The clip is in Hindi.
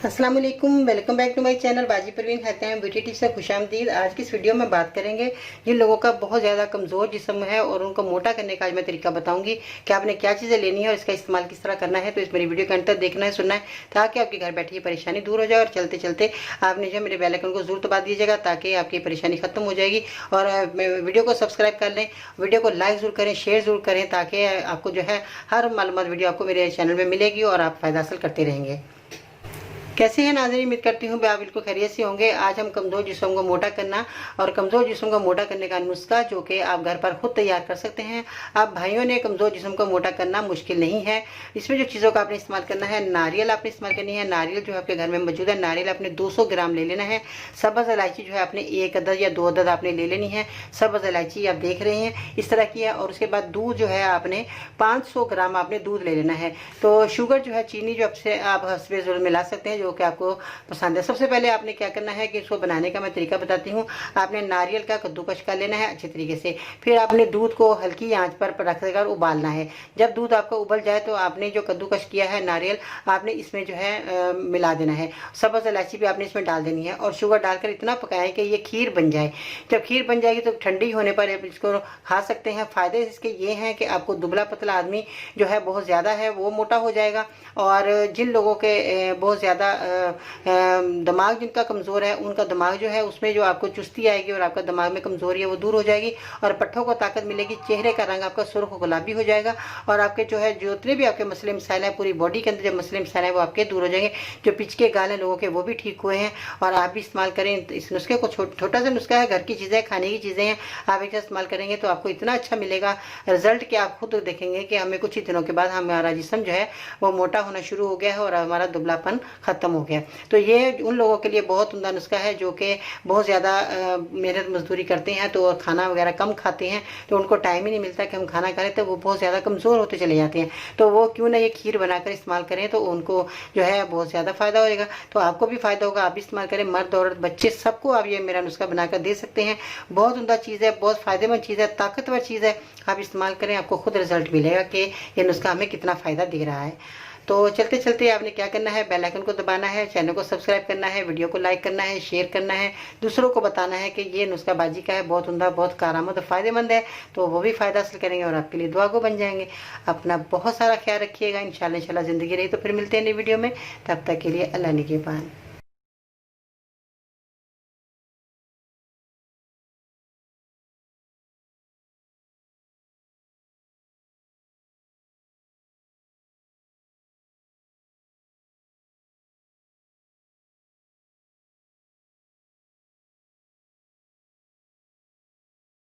अस्सलाम वालेकुम, welcome back to my channel Baji Parveen कहते हैं ब्यूटी टिप्स से खुशामदीद। आज की इस वीडियो में बात करेंगे जिन लोगों का बहुत ज़्यादा कमज़ोर जिस्म है और उनको मोटा करने का आज मैं तरीका बताऊंगी कि आपने क्या चीज़ें लेनी है और इसका इस्तेमाल किस तरह करना है। तो इस मेरी वीडियो के अंत तक देखना है, सुनना है, ताकि आपके घर बैठे ये परेशानी दूर हो जाए। और चलते चलते आपने जो मेरे बेल आइकन को जरूर दबा दीजिएगा ताकि आपकी परेशानी खत्म हो जाएगी। और वीडियो को सब्सक्राइब कर लें, वीडियो को लाइक ज़रूर करें, शेयर ज़रूर करें, ताकि आपको जो है हर मालूमात वीडियो आपको मेरे चैनल में मिलेगी और आप फ़ायदा हासिल करते रहेंगे। कैसे हैं नाज़रीन, उम्मीद करती हूँ आप बिल्कुल खैरियत से होंगे। आज हम कमज़ोर जिस्म को मोटा करना और कमज़ोर जिस्म को मोटा करने का नुस्खा जो कि आप घर पर खुद तैयार कर सकते हैं। आप भाइयों ने कमज़ोर जिस्म को मोटा करना मुश्किल नहीं है। इसमें जो चीज़ों का आपने इस्तेमाल करना है, नारियल आपने इस्तेमाल करनी है। नारियल जो आपके घर में मौजूद है, नारियल आपने 200 ग्राम ले लेना है। सब्ज़ इलायची जो है आपने 1 अदद या 2 अदद आपने ले लेनी है। सब्ज़ इलायची आप देख रहे हैं इस तरह की है। और उसके बाद दूध जो है आपने 500 ग्राम आपने दूध ले लेना है। तो शुगर जो है, चीनी जो आपसे आप हस्बे ज़रूर मिला सकते हैं जो कि आपको पसंद है। सबसे पहले आपने क्या करना है कि इसको बनाने का मैं तरीका बताती हूँ। आपने नारियल का कद्दूकस कर लेना है अच्छे तरीके से। फिर आपने दूध को हल्की आंच पर रखकर उबालना है। जब दूध आपका उबल जाए तो आपने जो कद्दूकस किया है नारियल आपने इसमें जो है मिला देना है। सब्ज़ इलायची भी आपने इसमें डाल देनी है और शुगर डालकर इतना पकाएं कि ये खीर बन जाए। जब खीर बन जाएगी तो ठंडी होने पर आप इसको खा सकते हैं। फ़ायदे इसके ये हैं कि आपको दुबला पतला आदमी जो है बहुत ज़्यादा है वो मोटा हो जाएगा। और जिन लोगों के बहुत ज़्यादा दिमाग जिनका कमज़ोर है उनका दिमाग जो है उसमें जो आपको चुस्ती आएगी और आपका दिमाग में कमज़ोरी है वो दूर हो जाएगी और पट्ठों को ताकत मिलेगी। चेहरे का रंग आपका सुर्ख गुलाबी हो जाएगा और आपके जो है जितने भी आपके मसले मसाइल हैं, पूरी बॉडी के अंदर जो मसले मसाइल हैं वो आपके दूर हो जाएंगे। जो पिचके गाल हैं लोगों के वो भी ठीक हुए हैं। और आप भी इस्तेमाल करें इस नुस्खे को। छोटा सा नुस्खा है, घर की चीज़ें, खाने की चीज़ें हैं। आप एक इस्तेमाल करेंगे तो आपको इतना अच्छा मिलेगा रिजल्ट कि आप खुद देखेंगे कि हमें कुछ ही दिनों के बाद हमारा जिस्म जो है वो मोटा होना शुरू हो गया है और हमारा दुबलापन ख़त्म हो गया। तो ये उन लोगों के लिए बहुत उम्दा नुस्खा है जो कि बहुत ज़्यादा मेहनत मजदूरी करते हैं तो खाना वगैरह कम खाते हैं, तो उनको टाइम ही नहीं मिलता कि हम खाना करें, तो वो बहुत ज़्यादा कमज़ोर होते चले जाते हैं। तो वो क्यों ना ये खीर बनाकर इस्तेमाल करें तो उनको जो है बहुत ज़्यादा फ़ायदा होगा। तो आपको भी फ़ायदा होगा, आप भी इस्तेमाल करें। मर्द औरत बच्चे सबको आप ये मेरा नुस्खा बनाकर दे सकते हैं। बहुत उम्दा चीज़ है, बहुत फ़ायदेमंद चीज़ है, ताकतवर चीज़ है। आप इस्तेमाल करें, आपको खुद रिजल्ट मिलेगा कि ये नुस्खा हमें कितना फ़ायदा दे रहा है। तो चलते चलते आपने क्या करना है, बेल आइकन को दबाना है, चैनल को सब्सक्राइब करना है, वीडियो को लाइक करना है, शेयर करना है, दूसरों को बताना है कि ये नुस्खा बाजी का है, बहुत उम्दा, बहुत कारामद और फ़ायदेमंद है। तो वो भी फ़ायदा हासिल करेंगे और आपके लिए दुआ गो बन जाएंगे। अपना बहुत सारा ख्याल रखिएगा। इंशाल्लाह ज़िंदगी रही तो फिर मिलते हैं नई वीडियो में। तब तक के लिए अल्लाह निगहबान।